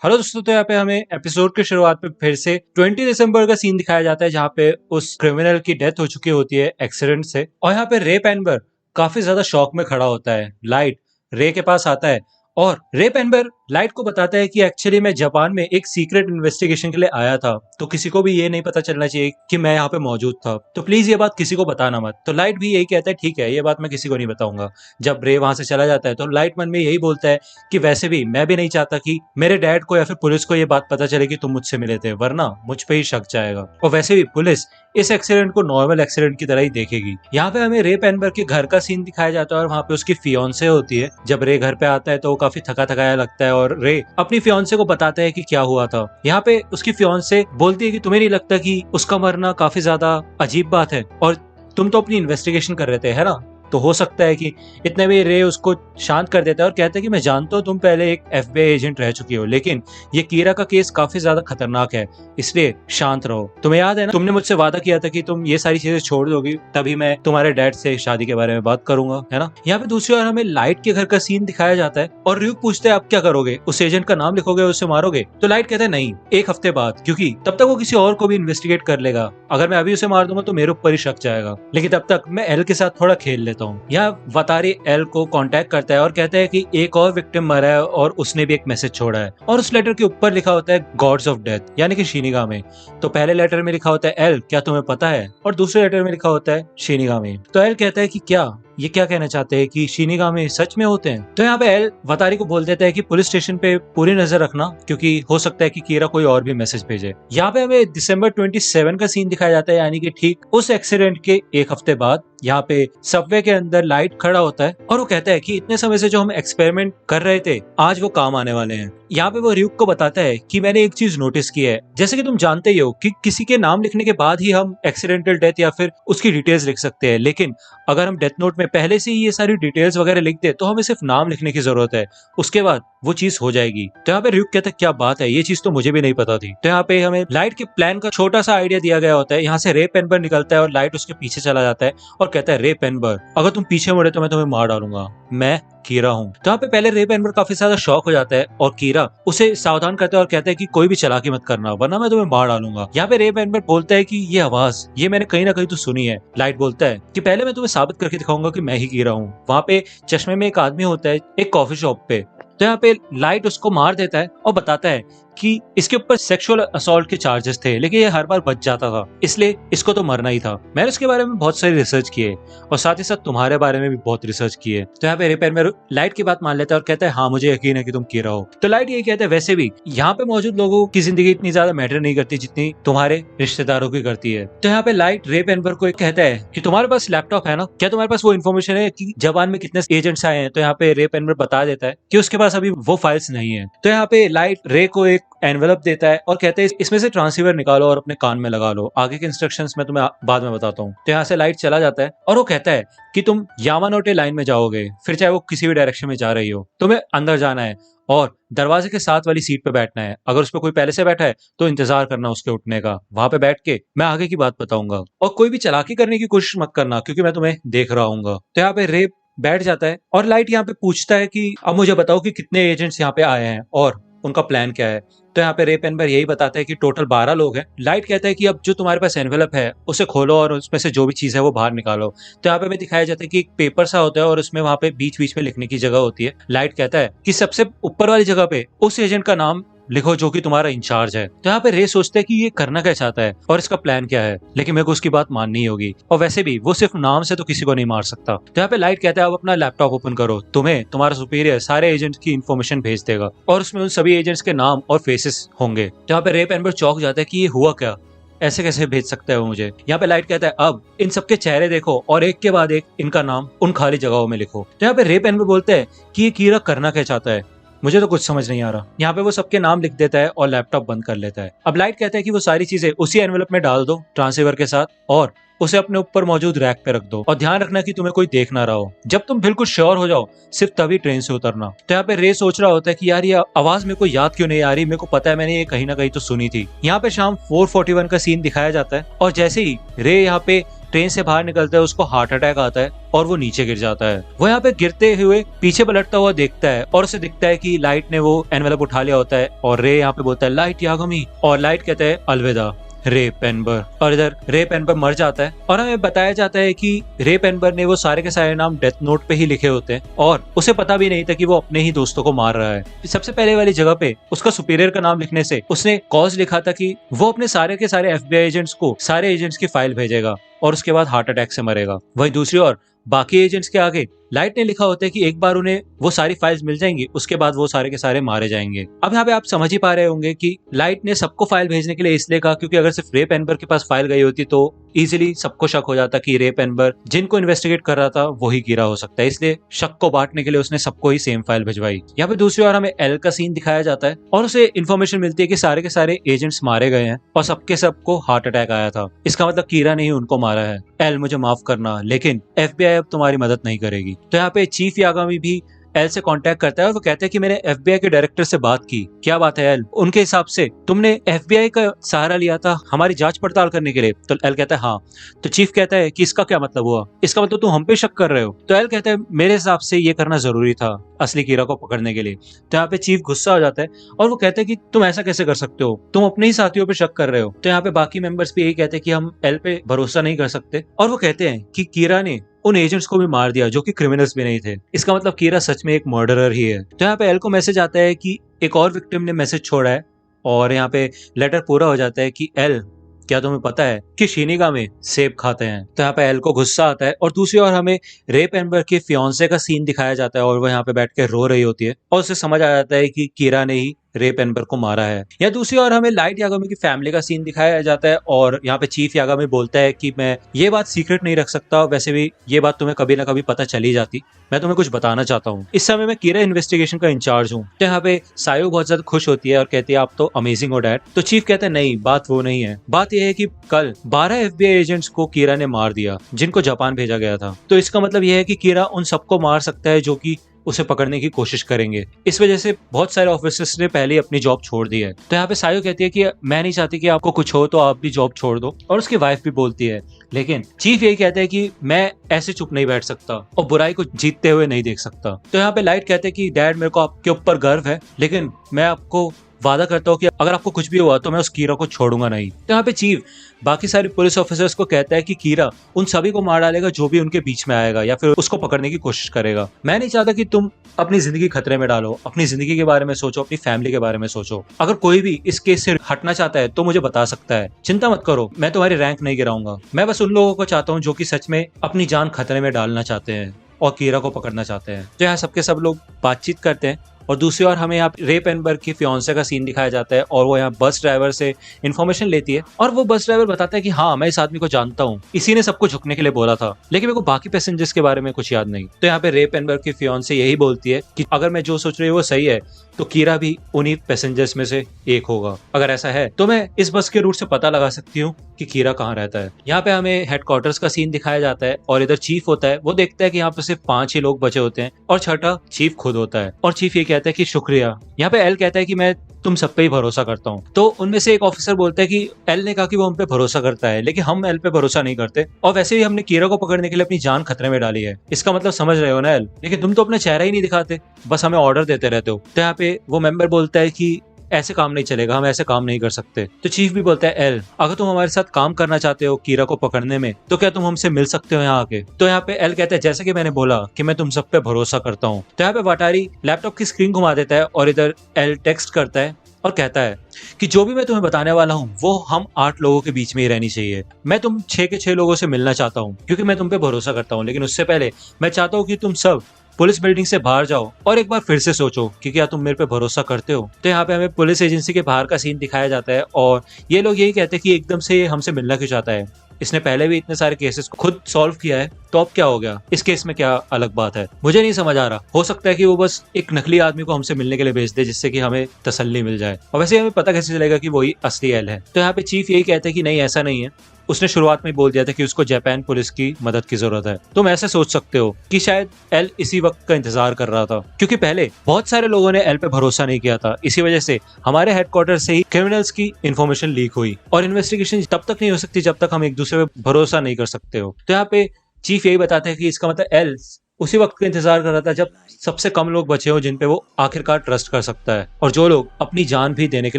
Hello दोस्तों, तो यहाँ पे हमें एपिसोड की शुरुआत में फिर से 20 दिसंबर का सीन दिखाया जाता है जहाँ पे उस क्रिमिनल की डेथ हो चुकी होती है एक्सीडेंट से। और यहाँ पे रे पेनबर काफी ज्यादा शॉक में खड़ा होता है। लाइट रे के पास आता है और रे पेनबर लाइट को बताता है कि एक्चुअली मैं जापान में एक सीक्रेट इन्वेस्टिगेशन के लिए आया था, तो किसी को भी ये नहीं पता चलना चाहिए कि मैं यहाँ पे मौजूद था, तो प्लीज ये बात किसी को बताना मत। तो लाइट भी यही कहता है, ठीक है, ये बात मैं किसी को नहीं बताऊंगा। जब रे वहां से चला जाता है तो लाइट मन में यही बोलता है कि वैसे भी मैं भी नहीं चाहता कि मेरे डैड को या फिर पुलिस को ये बात पता चले कि तुम मुझसे मिले थे, वरना मुझ पे ही शक जाएगा। और वैसे भी पुलिस इस एक्सीडेंट को नॉर्मल एक्सीडेंट की तरह ही देखेगी। यहाँ पे हमें रे पेनबर के घर का सीन दिखाया जाता है और वहाँ पे उसकी फियोन्से होती है। जब रे घर पे आता है तो वो काफी थका थकाया लगता है और रे अपनी फियोन्से को बताता है कि क्या हुआ था। यहाँ पे उसकी फियोन्से बोलती है कि तुम्हें नहीं लगता कि उसका मरना काफी ज्यादा अजीब बात है, और तुम तो अपनी इन्वेस्टिगेशन कर रहे थे, है ना? तो हो सकता है कि इतने में रे उसको शांत कर देता है और कहता है कि मैं जानता हूँ तुम पहले एक एफबीआई एजेंट रह चुकी हो, लेकिन ये कीरा का केस काफी ज्यादा खतरनाक है, इसलिए शांत रहो। तुम्हें याद है ना, तुमने मुझसे वादा किया था कि तुम ये सारी चीजें छोड़ दोगी, तभी मैं तुम्हारे डैड से शादी के बारे में बात करूंगा, है ना? यहाँ पे दूसरी ओर हमें लाइट के घर का सीन दिखाया जाता है और ryuk पूछते हैं आप क्या करोगे, उस एजेंट का नाम लिखोगे, उसे मारोगे? तो लाइट कहता है नहीं, एक हफ्ते बाद, क्योंकि तब तक वो किसी और को भी इन्वेस्टिगेट कर लेगा। अगर मैं अभी उसे मार दूंगा तो मेरे ऊपर ही शक जाएगा, लेकिन तब तक मैं एल के साथ थोड़ा खेल लेता हूँ। यहाँ वतारी एल को कांटेक्ट करता है और कहता है कि एक और विक्टिम मरा है और उसने भी एक मैसेज छोड़ा है, और उस लेटर के ऊपर लिखा होता है गॉड्स ऑफ डेथ, यानी कि शिनिगामी। तो पहले लेटर में लिखा होता है एल क्या तुम्हें पता है, और दूसरे लेटर में लिखा होता है शिनिगामी। तो एल कहता है कि क्या ये क्या कहना चाहते हैं कि शिनिगामी सच में होते हैं? तो यहाँ पे एल वतारी को बोल देता है कि पुलिस स्टेशन पे पूरी नजर रखना, क्योंकि हो सकता है कि कीरा कोई और भी मैसेज भेजे। यहाँ पे हमें दिसंबर 27 का सीन दिखाया जाता है, यानी कि ठीक उस एक्सीडेंट के एक हफ्ते बाद। यहाँ पे सबवे के अंदर लाइट खड़ा होता है और वो कहता है कि इतने समय से जो हम एक्सपेरिमेंट कर रहे थे, आज वो काम आने वाले हैं। यहाँ पे वो ryuk को बताता है कि मैंने एक चीज नोटिस की है, जैसे कि तुम जानते ही हो कि किसी के नाम लिखने के बाद ही हम एक्सीडेंटल डेथ या फिर उसकी डिटेल्स लिख सकते हैं, लेकिन अगर हम डेथ नोट में पहले से ही ये सारी डिटेल्स वगैरह लिख दे तो हमें सिर्फ नाम लिखने की जरूरत है, उसके बाद वो चीज हो जाएगी। तो यहाँ पे ryuk कहता है क्या बात है, ये चीज तो मुझे भी नहीं पता थी। तो यहाँ पे हमें लाइट के प्लान का छोटा सा आइडिया दिया गया होता है। यहाँ से रे पेनबर निकलता है और लाइट उसके पीछे चला जाता है और कहता है रे पेनबर अगर तुम पीछे मुड़े तो मैं तुम्हें मार डालूंगा, मैं कीरा हूँ। तो यहाँ पे पहले रे पेनबर काफी ज्यादा शॉक हो जाता है और कीरा उसे सावधान करता है और कहता है कि कोई भी चालाकी मत करना, वरना मैं तुम्हें मार डालूंगा। यहाँ पे रे पेनबर बोलता है कि ये आवाज ये मैंने कहीं ना कहीं तो सुनी है। लाइट बोलता है कि पहले मैं तुम्हें साबित करके दिखाऊंगा कि मैं ही कीरा हूँ। वहाँ पे चश्मे में एक आदमी होता है एक कॉफी शॉप पे। तो यहाँ पे लाइट उसको मार देता है और बताता है कि इसके ऊपर सेक्सुअल असॉल्ट के चार्जेस थे, लेकिन ये हर बार बच जाता था, इसलिए इसको तो मरना ही था। मैंने इसके बारे में बहुत सारी रिसर्च की है और साथ ही साथ तुम्हारे बारे में भी बहुत रिसर्च की है। तो यहाँ पे रिपेयर में लाइट की बात मान लेता है और कहता है हाँ मुझे यकीन है कि तुम कीरा हो। तो लाइट ये कहता है वैसे भी यहाँ पे मौजूद लोगों की जिंदगी इतनी ज्यादा मैटर नहीं करती जितनी तुम्हारे रिश्तेदारों की करती है। तो यहाँ पे लाइट रे पेनबर को कहता है कि तुम्हारे पास लैपटॉप है ना, क्या तुम्हारे पास वो इन्फॉर्मेशन है कि जापान में कितने एजेंट्स आए हैं? तो यहाँ पे रे पेनबर बता देता है कि उसके पास अभी वो फाइल्स नहीं है। तो यहाँ पे लाइट रे को एक एनवेलप देता है और कहते हैं इसमें से ट्रांसीवर निकालो और अपने कान में लगा लो, आगे के इंस्ट्रक्शंस मैं तुम्हें बाद में बताता हूँ। तो यहाँ से लाइट चला जाता है और वो कहता है कि तुम यामानोटे लाइन में जाओगे, फिर चाहे वो किसी भी डायरेक्शन में जा रही हो, तुम्हें अंदर जाना है और दरवाजे के साथ वाली सीट पे बैठना है। अगर उस पर कोई पहले से बैठा है तो इंतजार करना उसके उठने का, वहां पे बैठ के मैं आगे की बात बताऊंगा, और कोई भी चालाकी करने की कोशिश मत करना क्योंकि मैं तुम्हें देख रहा हूँ। तो यहाँ पे रे बैठ जाता है और लाइट यहाँ पे पूछता है कि अब मुझे बताओ कि कितने एजेंट्स यहाँ पे आए हैं और उनका प्लान क्या है। तो यहाँ पे रे पेनबर यही बताता है कि टोटल 12 लोग हैं। लाइट कहता है कि अब जो तुम्हारे पास एनवेलप है उसे खोलो और उसमें से जो भी चीज है वो बाहर निकालो। तो यहाँ पे हमें दिखाया जाता है कि एक पेपर सा होता है और उसमें वहां पे बीच बीच में लिखने की जगह होती है। लाइट कहता है कि सबसे ऊपर वाली जगह पे उस एजेंट का नाम लिखो जो कि तुम्हारा इंचार्ज है। तो यहाँ पे रे सोचता है कि ये करना क्या चाहता है और इसका प्लान क्या है, लेकिन मेरे को उसकी बात माननी होगी, और वैसे भी वो सिर्फ नाम से तो किसी को नहीं मार सकता। तो यहाँ पे लाइट कहता है अब अपना लैपटॉप ओपन करो, तुम्हें तुम्हारा सुपीरियर सारे एजेंट्स की इन्फॉर्मेशन भेज देगा और उसमें उन सभी एजेंट्स के नाम और फेसेस होंगे। तो यहाँ पे रे पेनबर चौंक जाता है कि ये हुआ क्या, ऐसे कैसे भेज सकता है वो मुझे। यहाँ पे लाइट कहता है अब इन सबके चेहरे देखो और एक के बाद एक इनका नाम उन खाली जगहों में लिखो। तो यहाँ पे रे पेनबर बोलते हैं कि ये कीरा करना क्या चाहता है, मुझे तो कुछ समझ नहीं आ रहा। यहाँ पे वो सबके नाम लिख देता है और लैपटॉप बंद कर लेता है। अब लाइट कहता है कि वो सारी चीजें उसी एनवेलप में डाल दो ट्रांसीवर के साथ और उसे अपने ऊपर मौजूद रैक पे रख दो, और ध्यान रखना कि तुम्हें कोई देख ना रहा हो। जब तुम बिल्कुल श्योर हो जाओ सिर्फ तभी ट्रेन से उतरना। तो यहाँ पे रे सोच रहा होता है कि यार ये आवाज मेरे को याद क्यों नहीं आ रही, मेरे को पता है मैंने ये कहीं ना कहीं तो सुनी थी। यहाँ पे शाम 4:41 का सीन दिखाया जाता है और जैसे ही रे यहाँ पे ट्रेन से बाहर निकलता है उसको हार्ट अटैक आता है और वो नीचे गिर जाता है। वो यहाँ पे गिरते हुए पीछे पलटता हुआ देखता है और उसे दिखता है कि लाइट ने वो एनवेलप उठा लिया होता है और रे यहाँ पे बोलता है लाइट यागमी, और लाइट कहता है अलविदा रे पेनबर, और इधर रे पेनबर मर जाता है। और हमें बताया जाता है कि रे पेनबर ने वो सारे के सारे नाम डेथ नोट पे ही लिखे होते हैं और उसे पता भी नहीं था कि वो अपने ही दोस्तों को मार रहा है। सबसे पहले वाली जगह पे उसका सुपीरियर का नाम लिखने से उसने कॉज लिखा था कि वो अपने सारे के सारे FBI एजेंट्स को सारे एजेंट्स की फाइल भेजेगा और उसके बाद हार्ट अटैक से मरेगा। वहीं दूसरी ओर बाकी एजेंट्स के आगे लाइट ने लिखा होता है कि एक बार उन्हें वो सारी फाइल्स मिल जाएंगी, उसके बाद वो सारे के सारे मारे जाएंगे। अब यहाँ पे आप समझ ही पा रहे होंगे कि लाइट ने सबको फाइल भेजने के लिए इसलिए कहा क्योंकि अगर सिर्फ रे पेनबर के पास फाइल गई होती तो इजीली सबको शक हो जाता कि रे पेनबर जिनको इन्वेस्टिगेट कर रहा था वही कीरा हो सकता है, इसलिए शक को बांटने के लिए उसने सबको ही सेम फाइल भिजवाई। यहाँ पे दूसरी ओर हमें एल का सीन दिखाया जाता है और उसे इन्फॉर्मेशन मिलती है कि सारे के सारे एजेंट्स मारे गए हैं और सबके सबको हार्ट अटैक आया था। इसका मतलब कीरा ने ही उनको मारा है। एल मुझे माफ करना, लेकिन FBI अब तुम्हारी मदद नहीं करेगी। तो यहाँ पे चीफ यागामी भी एल से कांटेक्ट करता है और वो कहते हैं कि मैंने FBI के डायरेक्टर से बात की। क्या बात है एल? उनके हिसाब से तुमने FBI का सहारा लिया था हमारी जांच पड़ताल करने के लिए। तो एल कहता है हाँ। तो चीफ कहता है कि इसका क्या मतलब हुआ? इसका मतलब तुम हम पे शक कर रहे हो? तो एल कहता है मेरे हिसाब से ये करना जरूरी था असली कीरा को पकड़ने के लिए। तो यहाँ पे चीफ गुस्सा हो जाता है और वो कहते हैं कि तुम ऐसा कैसे कर सकते हो, तुम अपने ही साथियों पे शक कर रहे हो। तो यहाँ पे बाकी मेंबर्स भी यही कहते हैं कि हम एल पे भरोसा नहीं कर सकते और वो कहते हैं कि कीरा ने उन एजेंट्स को भी मार दिया जो कि क्रिमिनल्स भी नहीं थे। इसका मतलब कीरा सच में एक मर्डरर ही है। तो यहाँ पे एल को मैसेज आता है कि एक और विक्टिम ने मैसेज छोड़ा है और यहाँ पे लेटर पूरा हो जाता है कि एल क्या तुम्हें पता है कि शिनिगामी सेब खाते हैं। तो यहाँ पे एल को गुस्सा आता है और दूसरी ओर हमें रे पेनबर के फियांसे का सीन दिखाया जाता है और वो यहाँ पे बैठ के रो रही होती है और उसे समझ आ जाता है कि कीरा ने ही रे पेनबर को मारा है। या दूसरी ओर हमें लाइट यागामी की फैमिली का सीन दिखाया जाता है और यहाँ पे चीफ यागामी बोलता है कि मैं ये बात सीक्रेट नहीं रख सकता, वैसे भी ये बात तुम्हें कभी ना कभी पता चली जाती, मैं तुम्हें कुछ बताना चाहता हूँ। इस समय मैं कीरा इन्वेस्टिगेशन का इंचार्ज हूँ। तो यहाँ पे सायो बहुत ज्यादा खुश होती है और कहती है आप तो अमेजिंग हो डैड। तो चीफ कहता है नहीं, बात वो नहीं है, बात यह है कि कल 12 FBI एजेंट्स को कीरा ने मार दिया जिनको जापान भेजा गया था। तो इसका मतलब यह है कि कीरा उन सबको मार सकता है जो कि उसे पकड़ने की कोशिश करेंगे। इस वजह से बहुत सारे ऑफिसर्स ने पहले अपनी जॉब छोड़ दी है। तो यहाँ पे सायो कहती है कि मैं नहीं चाहती कि आपको कुछ हो तो आप भी जॉब छोड़ दो, और उसकी वाइफ भी बोलती है। लेकिन चीफ यही कहता है कि मैं ऐसे चुप नहीं बैठ सकता और बुराई को जीतते हुए नहीं देख सकता। तो यहाँ पे लाइट कहते हैं कि डैड मेरे को आपके ऊपर गर्व है, लेकिन मैं आपको वादा करता हूँ कि अगर आपको कुछ भी हुआ तो मैं उस कीरा को छोड़ूंगा नहीं। तो यहाँ पे चीफ बाकी सारे पुलिस ऑफिसर्स को कहता है कि कीरा उन सभी को मार डालेगा जो भी उनके बीच में आएगा या फिर उसको पकड़ने की कोशिश करेगा। मैं नहीं चाहता कि तुम अपनी जिंदगी खतरे में डालो, अपनी जिंदगी के बारे में सोचो, अपनी फैमिली के बारे में सोचो। अगर कोई भी इस केस से हटना चाहता है तो मुझे बता सकता है, चिंता मत करो, मैं तुम्हारी रैंक नहीं गिराऊंगा। मैं बस उन लोगों को चाहता हूँ जो कि सच में अपनी जान खतरे में डालना चाहते हैं और कीरा को पकड़ना चाहते हैं। तो यहाँ सबके सब लोग बातचीत करते हैं और दूसरी ओर हमें यहाँ रे पेनबर की फियांसे का सीन दिखाया जाता है और वो यहाँ बस ड्राइवर से इन्फॉर्मेशन लेती है और वो बस ड्राइवर बताता है कि हाँ मैं इस आदमी को जानता हूँ, इसी ने सबको झुकने के लिए बोला था, लेकिन मेरे को बाकी पैसेंजर्स के बारे में कुछ याद नहीं। तो यहाँ पे रे पेनबर की फियांसे यही बोलती है कि अगर मैं जो सोच रही हूँ वो सही है तो कीरा भी उन्हीं पैसेंजर्स में से एक होगा। अगर ऐसा है तो मैं इस बस के रूट से पता लगा सकती हूँ कि कीरा कहाँ रहता है। यहाँ पे हमें हेडक्वार्टर्स का सीन दिखाया जाता है और इधर चीफ होता है। वो देखता है कि यहाँ पे सिर्फ 5 ही लोग बचे होते हैं और छठा चीफ खुद होता है और चीफ ये कहता है कि शुक्रिया। यहाँ पे एल कहता है कि मैं तुम सब पे ही भरोसा करता हूँ। तो उनमें से एक ऑफिसर बोलता है कि एल ने कहा कि वो हम पे भरोसा करता है, लेकिन हम एल पे भरोसा नहीं करते और वैसे भी हमने कीरा को पकड़ने के लिए अपनी जान खतरे में डाली है। इसका मतलब समझ रहे हो ना एल, लेकिन तुम तो अपना चेहरा ही नहीं दिखाते, बस हमें ऑर्डर देते रहते हो। तो यहाँ पे वो मेंबर बोलता है कि ऐसे काम नहीं चलेगा, हम ऐसे काम नहीं कर सकते। तो चीफ भी बोलता है एल अगर तुम हमारे साथ काम करना चाहते हो कीरा को पकड़ने में तो क्या तुम हमसे मिल सकते हो यहाँ आके। तो यहाँ पे एल कहता है जैसे कि मैंने बोला कि मैं तुम सब पे भरोसा करता हूँ। तो यहाँ पे वाटारी लैपटॉप की स्क्रीन घुमा देता है और इधर एल टेक्स्ट करता है और कहता है कि जो भी मैं तुम्हें बताने वाला हूँ वो हम 8 लोगों के बीच में ही रहनी चाहिए। मैं तुम 6 के 6 लोगों से मिलना चाहता हूँ क्योंकि मैं तुम पे भरोसा करता हूँ, लेकिन उससे पहले मैं चाहता हूँ कि तुम सब पुलिस बिल्डिंग से बाहर जाओ और एक बार फिर से सोचो कि क्या तुम मेरे पे भरोसा करते हो। तो यहाँ पे हमें पुलिस एजेंसी के बाहर का सीन दिखाया जाता है और ये लोग यही कहते हैं कि एकदम से ये हमसे मिलना क्यों चाहता है, इसने पहले भी इतने सारे केसेस खुद सॉल्व किया है, तो अब क्या हो गया, इस केस में क्या अलग बात है, मुझे नहीं समझ आ रहा। हो सकता है कि वो बस एक नकली आदमी को हमसे मिलने के लिए भेज दे जिससे कि हमें तसल्ली मिल जाए, और वैसे हमें पता कैसे चलेगा कि वही असली एल है। तो यहाँ पे चीफ यही कहते हैं कि नहीं ऐसा नहीं है, उसने शुरुआत में बोल दिया था कि उसको जापान पुलिस की मदद की जरूरत है। तुम ऐसे सोच सकते हो कि शायद एल इसी वक्त का इंतजार कर रहा था, क्योंकि पहले बहुत सारे लोगों ने एल पे भरोसा नहीं किया था। इसी वजह से हमारे हेडक्वार्टर से ही क्रिमिनल्स की इन्फॉर्मेशन लीक हुई, और इन्वेस्टिगेशन तब तक नहीं हो सकती जब तक हम एक दूसरे पे भरोसा नहीं कर सकते हो। तो यहाँ पे चीफ यही बताते हैं कि इसका मतलब एल उसी वक्त का इंतजार कर रहा था जब सबसे कम लोग बचे हो जिन पे वो आखिरकार ट्रस्ट कर सकता है, और जो लोग अपनी जान भी देने के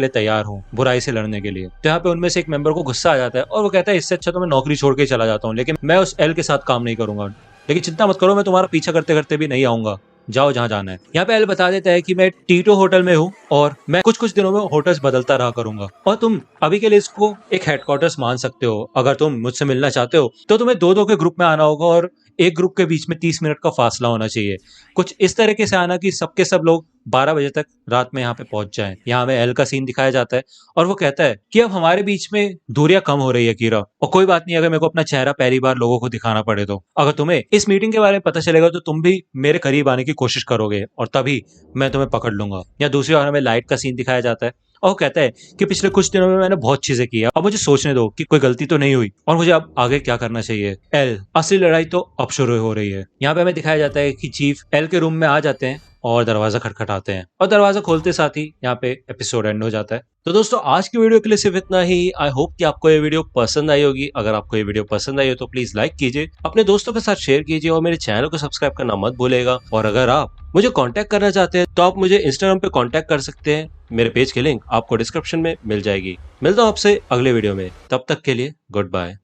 लिए तैयार हो बुराई से लड़ने के लिए। तो यहाँ पे उनमें से एक मेंबर को गुस्सा आ जाता है और वो कहता है इससे अच्छा तो मैं नौकरी छोड़ के चला जाता हूँ, लेकिन मैं उस एल के साथ काम नहीं करूंगा। लेकिन चिंता मत करो, मैं तुम्हारा पीछा करते करते भी नहीं आऊंगा, जाओ जहां जाना है। यहाँ पे एल बता देता है कि मैं टीटो होटल में हूँ और मैं कुछ कुछ दिनों में होटल्स बदलता रहा करूंगा, और तुम अभी के लिए इसको एक हेडक्वार्टर्स मान सकते हो। अगर तुम मुझसे मिलना चाहते हो तो तुम्हें दो दो के ग्रुप में आना होगा, और एक ग्रुप के बीच में 30 मिनट का फासला होना चाहिए। कुछ इस तरीके से आना कि सबके सब लोग 12 बजे तक रात में यहाँ पे पहुंच जाएं। यहाँ हमें एल का सीन दिखाया जाता है और वो कहता है कि अब हमारे बीच में दूरियां कम हो रही है कीरा, और कोई बात नहीं अगर मेरे को अपना चेहरा पहली बार लोगों को दिखाना पड़े तो। अगर तुम्हें इस मीटिंग के बारे में पता चलेगा तो तुम भी मेरे करीब आने की कोशिश करोगे, और तभी मैं तुम्हें पकड़ लूंगा। या दूसरी ओर हमें लाइट का सीन दिखाया जाता है और वो कहता है कि पिछले कुछ दिनों में मैंने बहुत चीजें की है, अब मुझे सोचने दो कि कोई गलती तो नहीं हुई और मुझे अब आगे क्या करना चाहिए। एल, असली लड़ाई तो अब शुरू हो रही है। यहाँ पे हमें दिखाया जाता है कि चीफ एल के रूम में आ जाते हैं और दरवाजा खटखटाते हैं, और दरवाजा खोलते साथ ही यहाँ पे एपिसोड एंड हो जाता है। तो दोस्तों आज की वीडियो के लिए सिर्फ इतना ही। आई होप कि आपको ये वीडियो पसंद आई होगी। अगर आपको ये वीडियो पसंद आई हो तो प्लीज लाइक कीजिए, अपने दोस्तों के साथ शेयर कीजिए और मेरे चैनल को सब्सक्राइब करना मत भूलेगा। और अगर आप मुझे कांटेक्ट करना चाहते हैं तो आप मुझे इंस्टाग्राम पे कांटेक्ट कर सकते हैं। मेरे पेज की लिंक आपको डिस्क्रिप्शन में मिल जाएगी। मिलता हूँ आपसे अगले वीडियो में, तब तक के लिए गुड बाय।